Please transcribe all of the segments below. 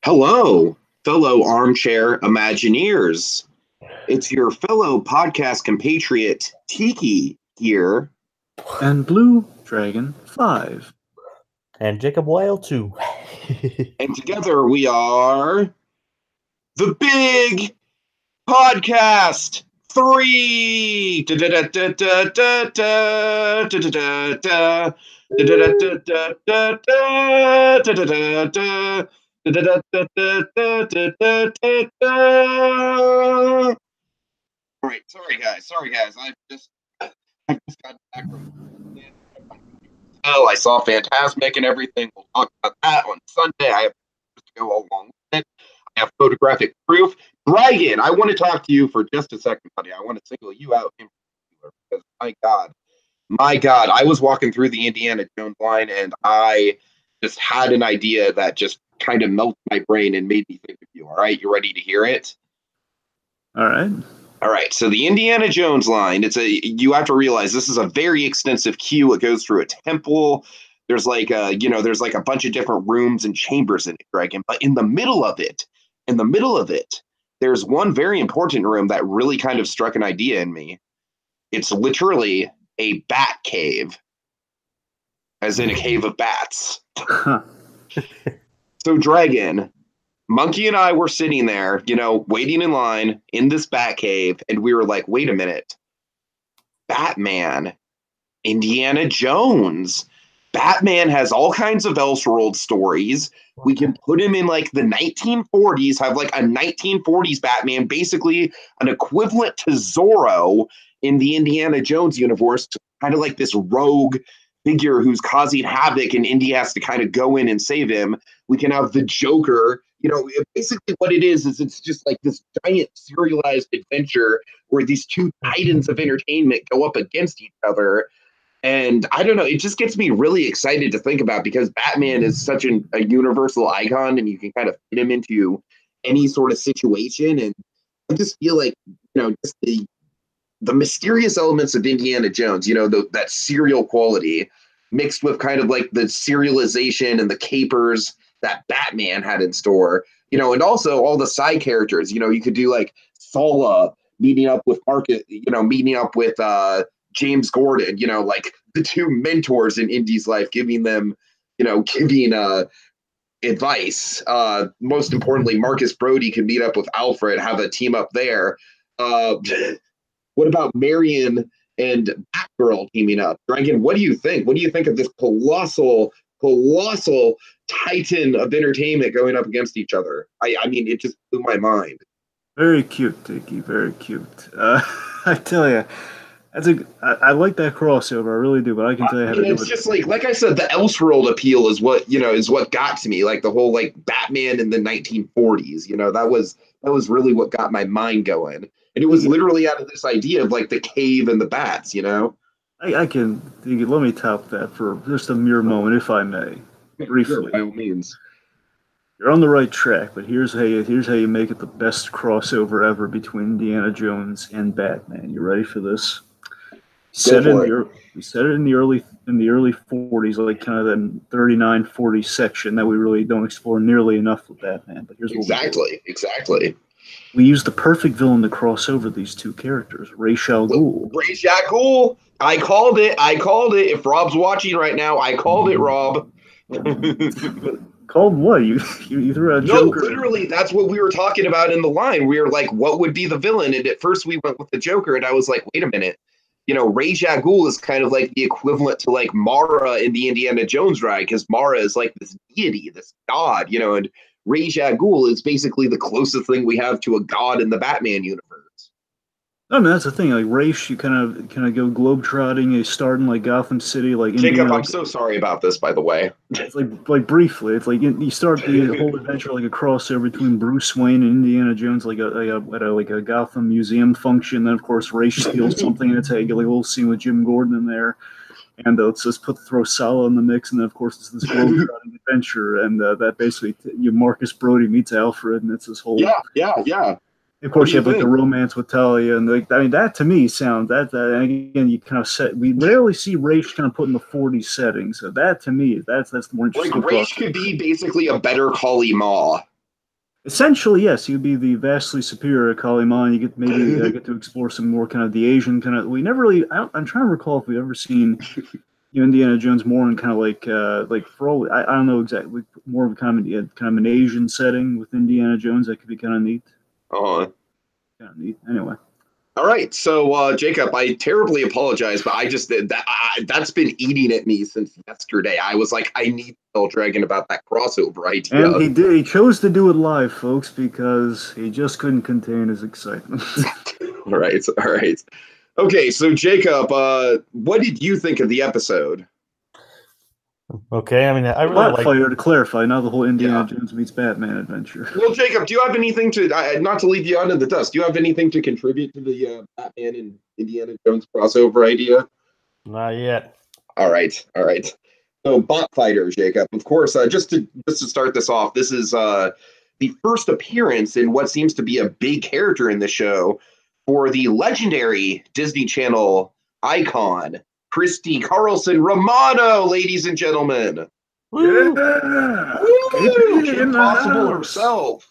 Hello, fellow armchair Imagineers. It's your fellow podcast compatriot Tiki here. And BlueDragonFive. And Jacob Wile too. And together we are the Big Podcast 3. All right, sorry guys. I just got back from. I saw Phantasmic and everything. We'll talk about that on Sunday. I have to go along with it. I have photographic proof. Dragon, I want to talk to you for just a second, buddy. I want to single you out in particular because my God, I was walking through the Indiana Jones line and I just had an idea that just kind of melted my brain and made me think of you. All right, you ready to hear it? All right. All right, so the Indiana Jones line, you have to realize this is a very extensive queue. It goes through a temple. There's like there's like a bunch of different rooms and chambers in it, Dragon. But in the middle of it, there's one very important room that really kind of struck an idea in me. It's literally a bat cave, as in a cave of bats. So, Dragon, Monkey and I were sitting there, waiting in line in this bat cave, and we were like, wait a minute. Batman, Indiana Jones. Batman has all kinds of Elseworld stories. We can put him in like the 1940s, have like a 1940s Batman, basically an equivalent to Zorro in the Indiana Jones universe, kind of like this rogue figure who's causing havoc, and Indy has to kind of go in and save him. We can have the Joker. Basically what it is it's just like this giant serialized adventure where these two titans of entertainment go up against each other. And I don't know, it just gets me really excited to think about, because Batman is such a universal icon and you can kind of fit him into any sort of situation. And I just feel like, just the mysterious elements of Indiana Jones, that serial quality mixed with kind of like the serialization and the capers that Batman had in store, and also all the side characters. You could do like Sala meeting up with Marcus, meeting up with James Gordon, like the two mentors in Indy's life, giving them, giving advice. Most importantly, Marcus Brody can meet up with Alfred, have a team up there. What about Marion and Batgirl teaming up? Dragon, what do you think? What do you think of this colossal titan of entertainment going up against each other? I mean, it just blew my mind. Very cute, Tiki. Very cute. I tell you, I like that crossover. I really do. But I can tell you how to do it. It's just like I said, the Elseworld appeal is what got to me. Like the whole like Batman in the 1940s. That was really what got my mind going. And it was literally out of this idea of like the cave and the bats. I can. Let me top that for just a mere moment, if I may, briefly. Sure, by all means. You're on the right track, but here's how you make it the best crossover ever between Indiana Jones and Batman. You ready for this? We set it in the early 40s, like kind of the 39-40 section that we really don't explore nearly enough with Batman. But here's what exactly. We used the perfect villain to cross over these two characters, Ra's al Ghul. Ra's al Ghul. I called it. If Rob's watching right now, I called it, Rob. Called what? You threw out Joker? No, literally, that's what we were talking about in the line. We were like, what would be the villain? And at first we went with the Joker, and I was like, wait a minute. Ra's al Ghul is kind of like the equivalent to like Mara in the Indiana Jones ride, because Mara is like this deity, this god, and Ra's al Ghul is basically the closest thing we have to a god in the Batman universe. I mean, that's the thing. Like Ra's, you kind of go globetrotting. You start in like Gotham City, like Jacob. Indiana, I'm so sorry about this, by the way. It's like briefly. It's like you start the whole adventure like a crossover between Bruce Wayne and Indiana Jones, like a Gotham museum function. Then of course Ra's steals something, and it's like a little scene with Jim Gordon in there. And let's just throw Sala in the mix, and then of course it's this globetrotting adventure, and that basically Marcus Brody meets Alfred, and it's this whole yeah. Of course, you have like the romance with Talia, and that to me sounds that. And again, you kind of set. We rarely see Ra's kind of put in the 40s setting, so that to me, that's the more interesting. Like Ra's could be basically a better Kali Ma. Essentially, yes, he would be the vastly superior Kaliman. You get maybe get to explore some more kind of the Asian kind of. We never really. I'm trying to recall if we've ever seen Indiana Jones more in kind of like for all. I don't know exactly, more of a kind of an Asian setting with Indiana Jones. That could be kind of neat. Uh, Kind of neat. Anyway. all right, so Jacob, I terribly apologize, but I just that's been eating at me since yesterday. I was like, I need to tell Dragon about that crossover idea. And he did. He chose to do it live, folks, because he just couldn't contain his excitement. All right, all right. Okay, so Jacob, what did you think of the episode? Okay, I mean, I really like. Fire to clarify, now the whole Indiana Jones meets Batman adventure. Well, Jacob, do you have anything to not to leave you out in the dust? Do you have anything to contribute to the Batman and Indiana Jones crossover idea? Not yet. All right, all right. So, Bot Fighter, Jacob. Of course, just to start this off, this is the first appearance in what seems to be a big character in the show for the legendary Disney Channel icon, Christie Carlson Romano, ladies and gentlemen. Woo! Yeah! Woo! Kim Possible herself.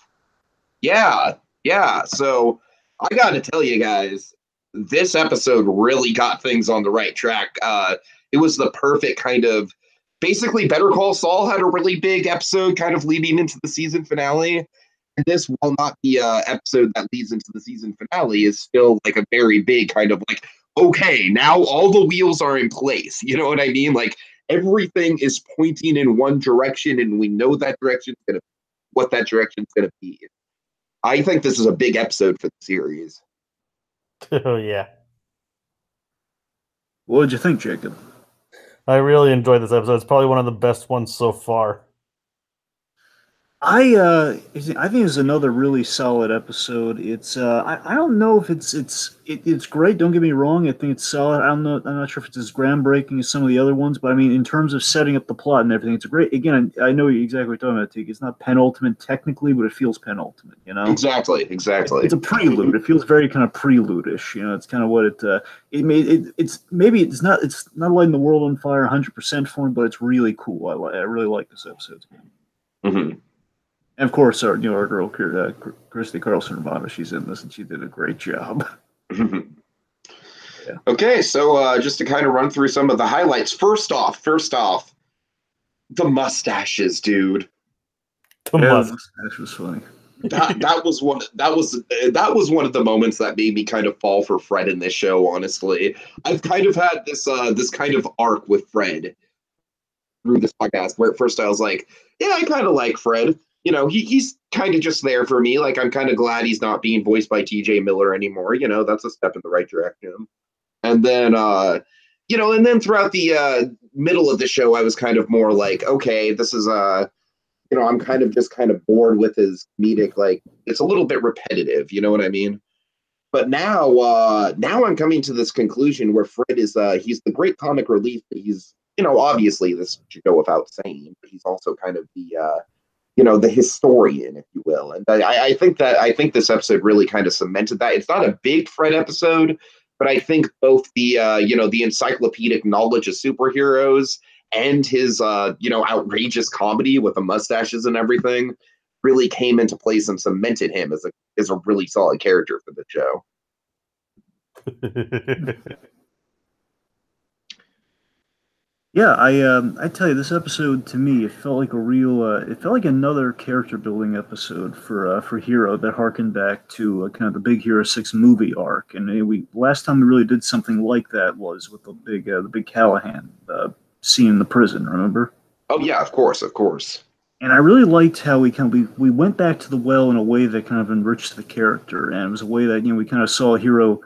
Yeah, yeah. So I got to tell you guys, this episode really got things on the right track. It was the perfect kind of, basically Better Call Saul had a really big episode kind of leading into the season finale. And this, while not the episode that leads into the season finale, is still like a very big kind of like, okay, now all the wheels are in place. You know what I mean? Like everything is pointing in one direction, and we know that what that direction's gonna be. I think this is a big episode for the series. Oh yeah. What did you think, Jacob? I really enjoyed this episode. It's probably one of the best ones so far. I think it's another really solid episode. It's I don't know if it's great. Don't get me wrong. I think it's solid. I'm not sure if it's as groundbreaking as some of the other ones, but I mean, in terms of setting up the plot and everything, it's great. Again, I know exactly what you're talking about, Tiki. It's not penultimate technically, but it feels penultimate. You know, Exactly. it's a prelude. It feels very kind of prelude-ish. You know, it's kind of what it's lighting the world on fire 100% for me, but it's really cool. I really like this episode. Mm-hmm. And of course, our girl, Christie Carlson Romano, she's in this, and she did a great job. Yeah. Okay, so just to kind of run through some of the highlights. First off, the mustaches, dude. The mustache was funny. That was one of the moments that made me kind of fall for Fred in this show. Honestly, I've kind of had this kind of arc with Fred through this podcast, where at first I was like, yeah, I kind of like Fred. You know, he's kind of just there for me. Like, I'm kind of glad he's not being voiced by TJ Miller anymore. You know, that's a step in the right direction. And then, and then throughout the middle of the show, I was kind of more like, okay, this is, I'm kind of bored with his comedic, like, it's a little bit repetitive. You know what I mean? But now I'm coming to this conclusion where Fred is, he's the great comic relief. He's, obviously this should go without saying, but he's also kind of the historian, if you will. And I think this episode really kind of cemented that. It's not a big Fred episode, but I think both the the encyclopedic knowledge of superheroes and his outrageous comedy with the mustaches and everything really came into place and cemented him as a really solid character for the show. Yeah, I tell you, this episode to me, it felt like it felt like another character building episode for Hero that harkened back to kind of the Big Hero 6 movie arc. And last time we really did something like that was with the big Callahan scene in the prison. Remember? Oh yeah, of course. And I really liked how we went back to the well in a way that kind of enriched the character, and it was a way that we kind of saw Hero.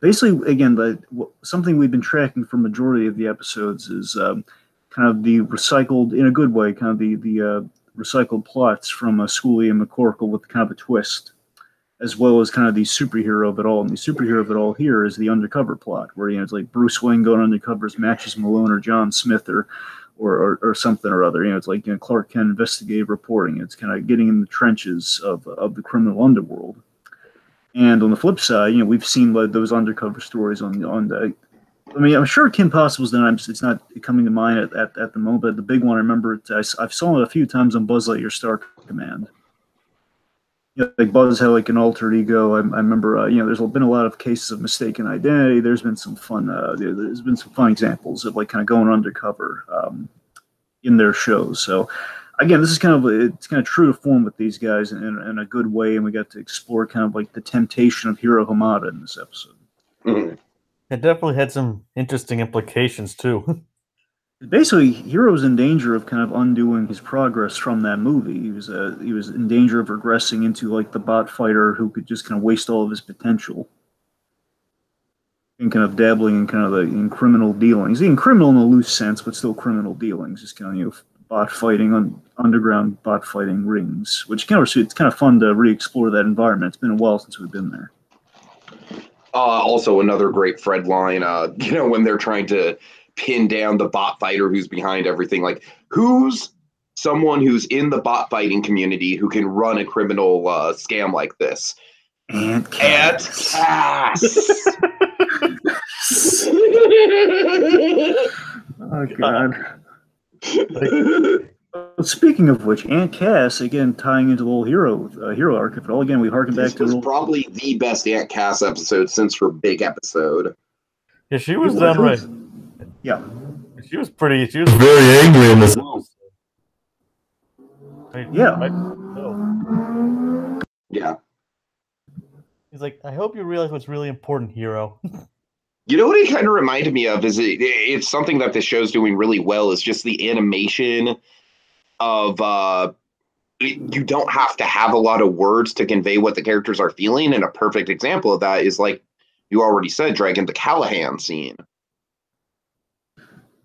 Basically, again, something we've been tracking for majority of the episodes is kind of the recycled, in a good way, kind of the recycled plots from Scully and McCorkle with kind of a twist, as well as kind of the superhero of it all. And the superhero of it all here is the undercover plot, where it's like Bruce Wayne going undercover as Matches Malone or John Smith or something or other. It's like Clark Kent investigative reporting. It's kind of getting in the trenches of the criminal underworld. And on the flip side, we've seen those undercover stories on the. I mean, I'm sure Kim Possible's done. It's not coming to mind at the moment. But the big one, I remember, I've saw it a few times on Buzz Lightyear Star Command. like Buzz had like an alter ego. I remember, there's been a lot of cases of mistaken identity. There's been some fun. There's been some fun examples of like kind of going undercover in their shows. So again, this is it's kind of true to form with these guys in a good way, and we got to explore kind of like the temptation of Hiro Hamada in this episode. Mm-hmm. It definitely had some interesting implications too. Basically, Hiro's in danger of kind of undoing his progress from that movie. He was in danger of regressing into like the bot fighter who could just kind of waste all of his potential, and kind of dabbling in kind of in criminal dealings. In criminal in a loose sense, but still criminal dealings. Just kind of bot fighting on underground bot fighting rings, which it's kind of fun to re-explore that environment. It's been a while since we've been there. Also, another great Fred line. When they're trying to pin down the bot fighter who's behind everything, like who's someone who's in the bot fighting community who can run a criminal scam like this? Aunt Cass. Oh God. Speaking of which, Aunt Cass, again tying into the whole hero arc of it all. Again, we harken back to probably the best Aunt Cass episode since her big episode. Yeah, she was done right. Yeah. She was very angry in this episode. Yeah. He's like, I hope you realize what's really important, Hiro. You know what it kind of reminded me of is it's something that the show's doing really well is just the animation of you don't have to have a lot of words to convey what the characters are feeling. And a perfect example of that is, like you already said, Dragon, the Callahan scene.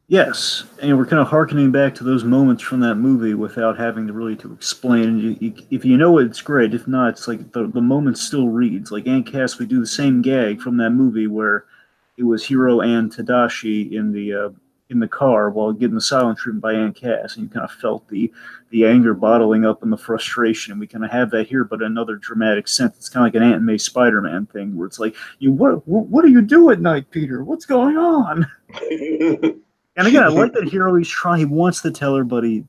Yes, and we're kind of hearkening back to those moments from that movie without having to really to explain. If you know it, it's great. If not, it's like the moment still reads. Like Aunt Cass, we do the same gag from that movie where it was Hiro and Tadashi in the car while getting the silent treatment by Aunt Cass, and you kind of felt the anger bottling up and the frustration. And we kind of have that here, but another dramatic sense. It's kind of like an Aunt May Spider-Man thing where it's like, what do you do at night, Peter? What's going on? And again, I like that Hiro. He wants to tell her, but he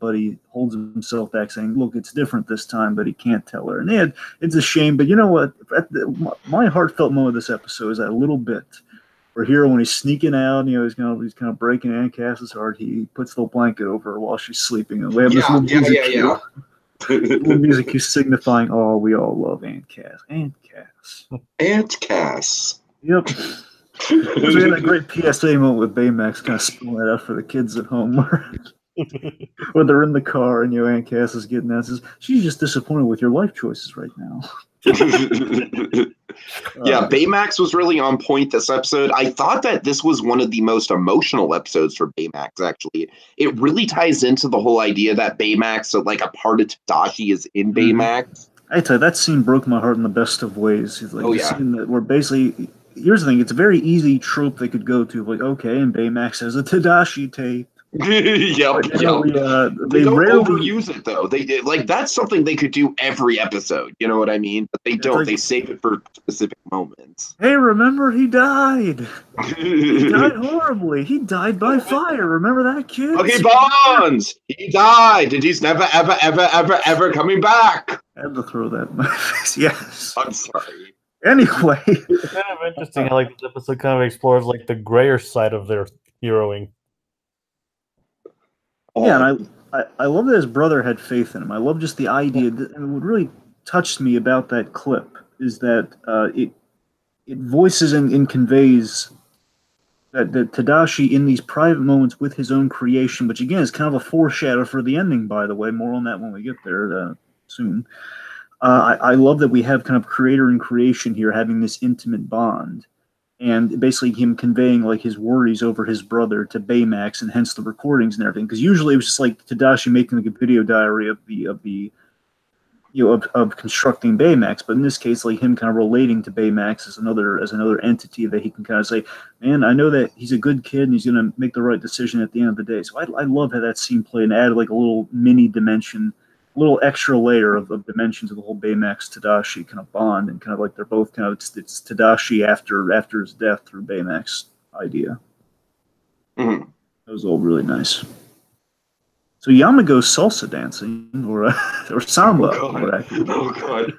holds himself back, saying, "Look, it's different this time," but he can't tell her. And it's a shame, but you know what? My heartfelt moment of this episode is that little bit where Hiro, when he's sneaking out, he's kind of breaking Aunt Cass's heart. He puts the blanket over her while she's sleeping, and we have this little music cue. Little music cue signifying, "Oh, we all love Aunt Cass." Aunt Cass. Aunt Cass. Yep. So we had that great PSA moment with Baymax kind of spilling it out for the kids at home where they're in the car and Aunt Cass is getting that. Says, she's just disappointed with your life choices right now. Yeah, Baymax was really on point this episode. I thought that this was one of the most emotional episodes for Baymax, actually. It really ties into the whole idea that Baymax, like a part of Tadashi, is in Baymax. I tell you, that scene broke my heart in the best of ways. It's like scene that where basically... Here's the thing, it's a very easy trope they could go to, like, okay, and Baymax has a Tadashi tape. They don't overuse it, though. That's something they could do every episode, you know what I mean? But they don't. They save it for specific moments. Hey, remember, he died. He died horribly. He died by fire. Remember that, kid? Okay, Bonds! He died, and he's never, ever coming back! I had to throw that in my face, yes. I'm sorry. Anyway, it's kind of interesting how this episode kind of explores the grayer side of their heroing. Yeah, and I love that his brother had faith in him. I love just the idea that, and what really touched me about that clip is that it voices and conveys that Tadashi in these private moments with his own creation, which again is kind of a foreshadow for the ending. By the way, more on that when we get there soon. I love that we have kind of creator and creation here having this intimate bond, and basically him conveying his worries over his brother to Baymax, and hence the recordings and everything. Because usually it was just like Tadashi making a video diary of constructing Baymax, but in this case, him kind of relating to Baymax as another entity that he can kind of say, man, I know that he's a good kid and he's going to make the right decision at the end of the day. So I love how that scene played and added a little mini dimension. Little extra layer of dimension to the whole Baymax Tadashi kind of bond, and kind of they're both kind of it's Tadashi after his death through Baymax idea. Mm-hmm. That was all really nice. So Yamago's salsa dancing, or or Samba. Oh god.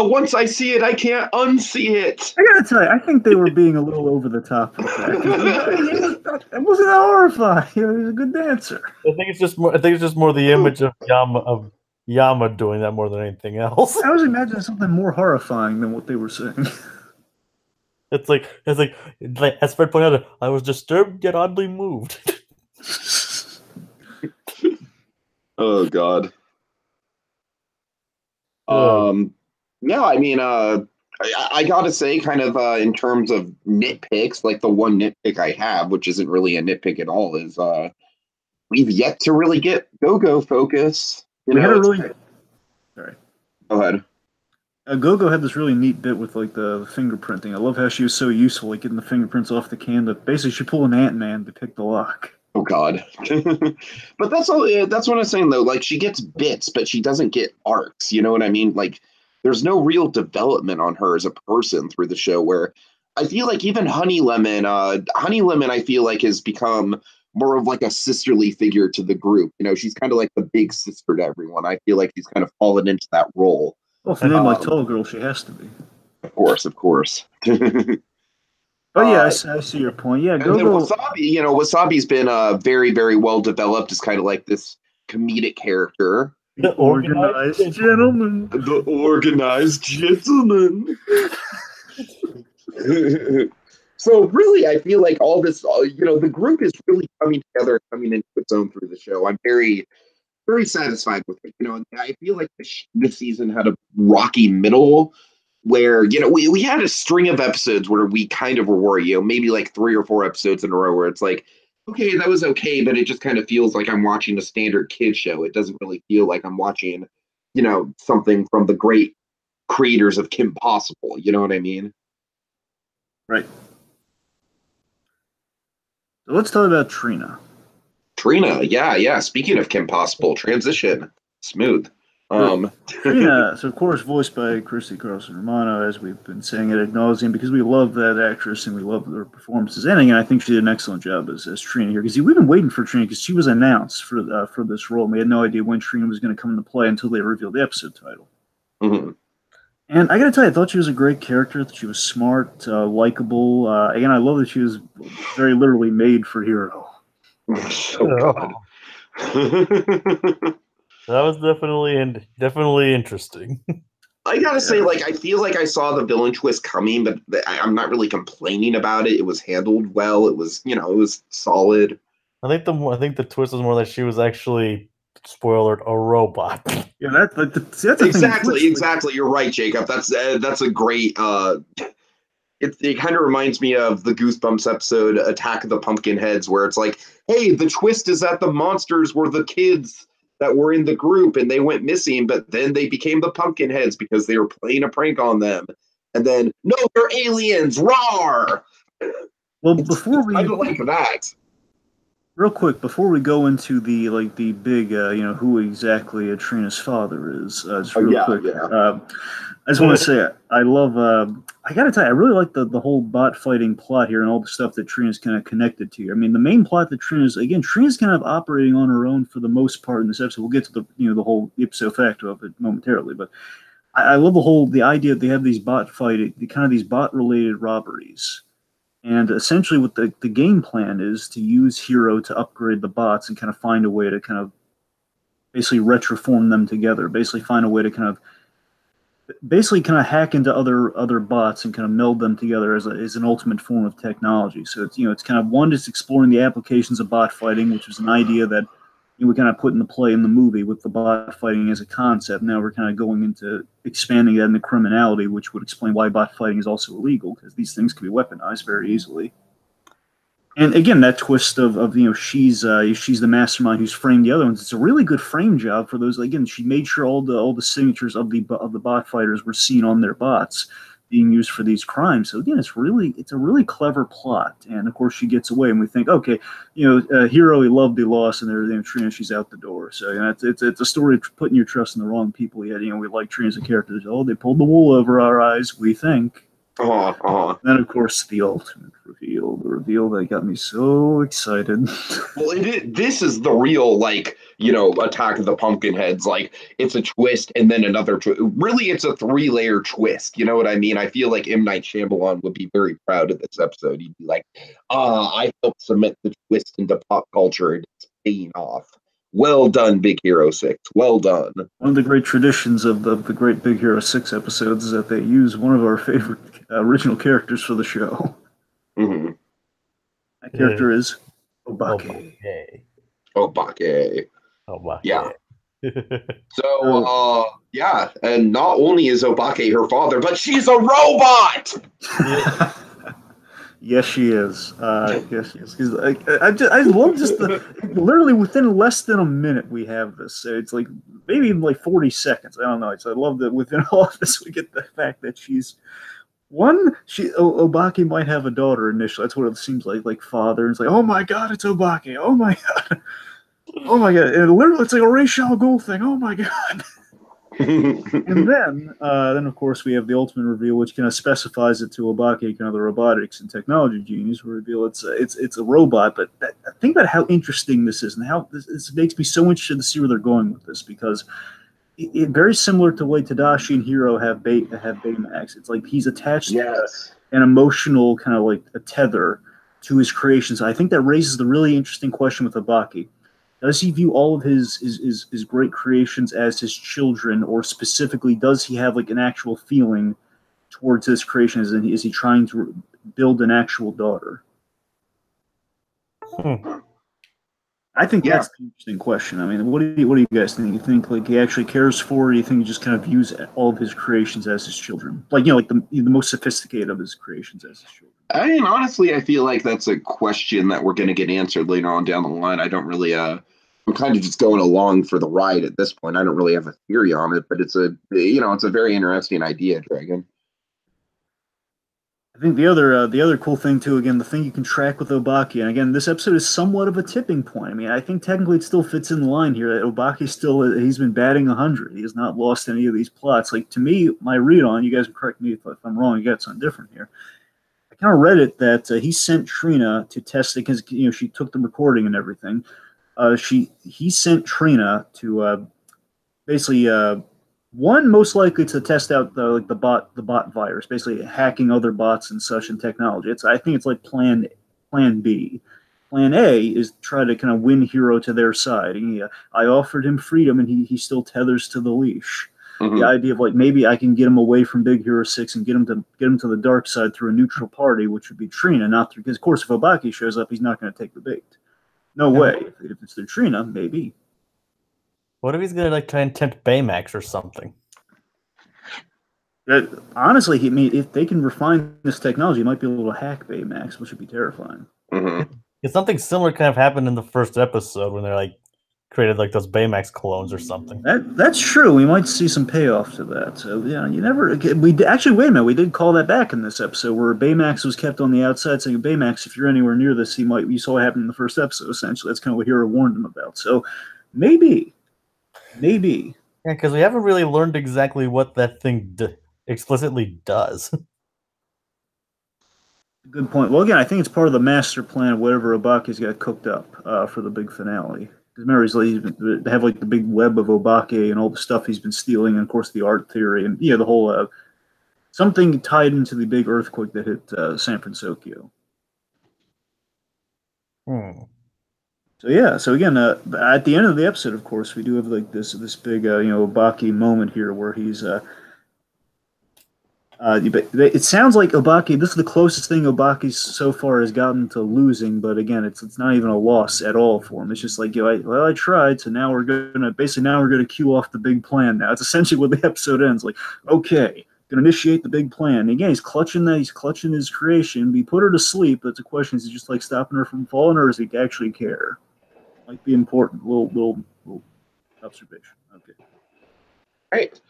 Once I see it, I can't unsee it. I gotta tell you, I think they were being a little over the top with that. It wasn't that horrifying. He was a good dancer. I think it's just more the image of Yama doing that more than anything else. I was imagining something more horrifying than what they were saying. It's like as Fred pointed out, I was disturbed yet oddly moved. Oh god. No, I mean, I gotta say, kind of in terms of nitpicks, like the one nitpick I have, which isn't really a nitpick at all, is we've yet to really get Go-Go focus. We had a really. Sorry. Go ahead. Go-Go had this really neat bit with like the fingerprinting. I love how she was so useful, like getting the fingerprints off the can. That basically she pulled an Ant-Man to pick the lock. Oh god. But that's all. That's what I'm saying though. Like she gets bits, but she doesn't get arcs. You know what I mean? Like there's no real development on her as a person through the show. Where I feel like even Honey Lemon, I feel like has become more of like a sisterly figure to the group. You know, she's kind of like the big sister to everyone. I feel like she's kind of fallen into that role. Well, for a name like Tall Girl, she has to be. Of course. Oh yeah, I see your point. Yeah, Go-Go. Wasabi, Wasabi's been very, very well developed as kind of like this comedic character. The organized gentleman. The organized gentleman. So really, I feel like all this, the group is really coming together, coming into its own through the show. I'm very, very satisfied with it. I feel like this season had a rocky middle where, we had a string of episodes where we kind of were worried, maybe like 3 or 4 episodes in a row where it's like, okay, that was okay, but it just kind of feels like I'm watching a standard kid show. It doesn't really feel like I'm watching, something from the great creators of Kim Possible. You know what I mean? Right. So let's talk about Trina. Trina, yeah. Speaking of Kim Possible, transition, smooth. Trina, so of course voiced by Christie Carlson Romano, as we've been saying ad nauseum, because we love that actress and we love her performances. And I think she did an excellent job as Trina here, because we've been waiting for Trina, because she was announced for this role. And we had no idea when Trina was going to come into play until they revealed the episode title. Mm-hmm. And I got to tell you, I thought she was a great character. That she was smart, likable. Again, I love that she was very literally made for Hero. Oh God. That was definitely interesting. I gotta say, I feel like I saw the villain twist coming, but I'm not really complaining about it. It was handled well. It was, it was solid. I think the twist was more that she was actually, spoiler alert, a robot. Yeah, that's exactly. You're right, Jacob. That's a great. It kind of reminds me of the Goosebumps episode Attack of the Pumpkinheads, where it's like, hey, the twist is that the monsters were the kids that were in the group and they went missing, but then they became the Pumpkinheads because they were playing a prank on them. And then, no, they're aliens, rawr! Well, before we... I don't like that. Real quick, before we go into the big, who exactly Trina's father is, just real quick. Yeah. I just want to say, I love, I got to tell you, I really like the whole bot fighting plot here and all the stuff that Trina's kind of connected to. I mean, the main plot that Trina's kind of operating on her own for the most part in this episode. We'll get to the whole ipso facto of it momentarily, but I love the idea that they have these these bot related robberies. And essentially what the game plan is to use Hero to upgrade the bots and kind of find a way to kind of basically retroform them together, basically find a way to kind of hack into other bots and kind of meld them together as an ultimate form of technology. So it's kind of one, just exploring the applications of bot fighting, which was an idea that we kind of put into play in the movie with the bot fighting as a concept. Now we're kind of going into expanding that into criminality, which would explain why bot fighting is also illegal, because these things can be weaponized very easily. And again, that twist of she's the mastermind who's framed the other ones. It's a really good frame job for those. Again, she made sure all the signatures of the bot fighters were seen on their bots being used for these crimes. So again, it's a really clever plot. And of course, she gets away, and we think, okay, Hero, he loved, he lost, and they're Trina, she's out the door. So it's a story of putting your trust in the wrong people. Yet we like Trina as a character. They pulled the wool over our eyes, we think. Then of course, the ultimate reveal. the reveal that got me so excited. Well, this is the real, like, Attack of the Pumpkinheads. Like, it's a twist and then another twist. Really, it's a 3-layer twist. You know what I mean? I feel like M. Night Shyamalan would be very proud of this episode. He'd be like, I helped cement the twist into pop culture and it's paying off. Well done, Big Hero 6. Well done. One of the great traditions of the great Big Hero 6 episodes is that they use one of our favorite original characters for the show. Mm-hmm. That character is Obake. Obake. Yeah. Oh. So, yeah, and not only is Obake her father, but she's a robot! Yes, she is. Yes, she is. 'Cause I love just literally within less than a minute we have this. So it's like maybe even like 40 seconds. I don't know. So I love that within all of this we get the fact that she's Obake might have a daughter initially. That's what it seems like father. And it's like, oh my god, it's Obake. Oh my god. Oh my god. And literally it's like a Ra's al Ghul thing. Oh my god. And then of course we have the ultimate reveal, which kind of specifies it to Obake, kind of the robotics and technology genius. We reveal it's a robot, but think about how interesting this is, and how this makes me so interested to see where they're going with this, because it very similar to the way Tadashi and Hiro have Baymax. It's like he's attached to an emotional kind of like a tether to his creations. I think that raises the really interesting question with Obake. Does he view all of his great creations as his children, or specifically, does he have like an actual feeling towards his creations, and is he trying to build an actual daughter? I think that's the interesting question. I mean, what do you guys think? You think like he actually cares for her, or do you think he just kind of views all of his creations as his children? Like, like the most sophisticated of his creations as his children? I mean, honestly, I feel like that's a question that we're going to get answered later on down the line. I don't really, I'm kind of just going along for the ride at this point. I don't really have a theory on it, but it's a very interesting idea, Dragon. I think the other cool thing too, again, the thing you can track with Obake, and again, this episode is somewhat of a tipping point. I mean, I think technically it still fits in the line here that Obake he's been batting 100. He has not lost any of these plots. Like, to me, my read on, you guys can correct me if I'm wrong, you got something different here. I kind of read it that he sent Trina to test it because she took the recording and everything. He sent Trina to basically one, most likely to test out the bot virus, basically hacking other bots and such and technology. I think it's like Plan B. Plan A is try to kind of win Hiro to their side. I offered him freedom, and he still tethers to the leash. Mm-hmm. The idea of like maybe I can get him away from Big Hero 6 and get him to the dark side through a neutral party, which would be Trina, not through, because of course if Obake shows up, he's not going to take the bait. No way. If it's through Trina, maybe. What if he's gonna like try and tempt Baymax or something? Honestly, if they can refine this technology, he might be able to hack Baymax, which would be terrifying. Mm-hmm. It's something similar kind of happened in the first episode when they're like created like those Baymax clones or something. That's true. We might see some payoff to that. So yeah, you never. Actually, wait a minute. We did call that back in this episode where Baymax was kept on the outside, saying, "Baymax, if you're anywhere near this, you saw what happened in the first episode. Essentially, that's kind of what Hiro warned him about. So maybe. Yeah, because we haven't really learned exactly what that thing explicitly does. Good point. Well, again, I think it's part of the master plan of whatever Obake's got cooked up for the big finale. Because remember, they have like the big web of Obake and all the stuff he's been stealing, and of course the art theory, and the whole something tied into the big earthquake that hit San Francisco. So again, at the end of the episode, of course, we do have like this big Obake moment here where he's it sounds like Obake. This is the closest thing Obake so far has gotten to losing, but again, it's not even a loss at all for him. It's just like I tried, so now we're gonna cue off the big plan. Now it's essentially what the episode ends. Like, okay, gonna initiate the big plan. And again, he's clutching his creation. We put her to sleep, but the question is he just like stopping her from falling, or does he actually care? Might be important. Little observation. Okay. Right.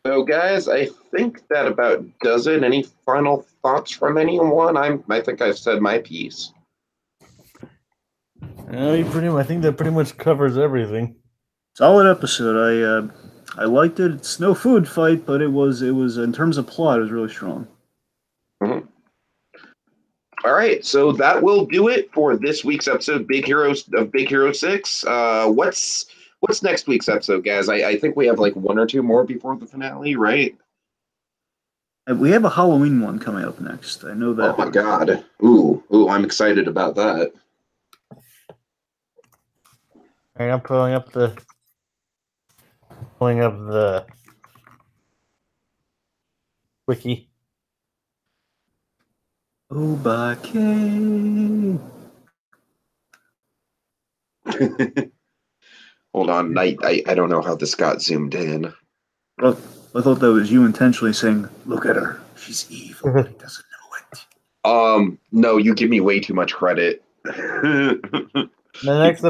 So, guys, I think that about does it. Any final thoughts from anyone? I think I've said my piece. I think that pretty much covers everything. Solid episode. I liked it. It's no food fight, but it was in terms of plot, it was really strong. Mm-hmm. All right, so that will do it for this week's episode, Big Hero 6. What's next week's episode, guys? I think we have like one or two more before the finale, right? We have a Halloween one coming up next. I know that. Oh my god! Ooh, I'm excited about that. All right, I'm pulling up the wiki. Obake. Hold on, I don't know how this got zoomed in. Well, I thought that was you intentionally saying, "Look at her, she's evil, but he doesn't know it." No, you give me way too much credit. The next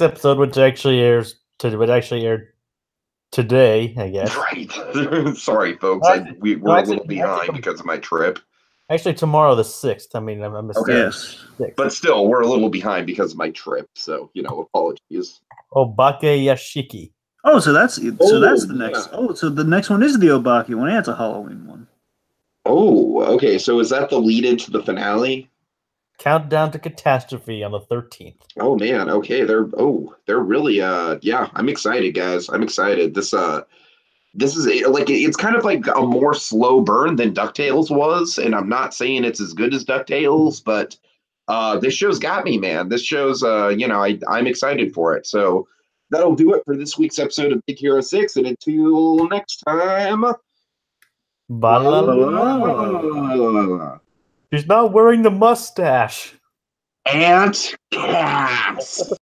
episode, which actually airs today, I guess. Right. Sorry, folks. We're a little behind because of my trip. Actually, tomorrow the 6th. I mean, I'm Okay. Yes. But still, we're a little behind because of my trip. So, apologies. Obake Yashiki. Oh, so that's the next. Oh, so the next one is the Obake one. Yeah, it's a Halloween one. Oh, okay. So is that the lead into the finale? Countdown to Catastrophe on the 13th. Oh man, okay. They're really yeah, I'm excited, guys. I'm excited. This is like it's kind of like a more slow burn than DuckTales was, and I'm not saying it's as good as DuckTales, but this show's got me, man. This show's I'm excited for it. So that'll do it for this week's episode of Big Hero 6, and until next time. She's not wearing the mustache. Ant cast.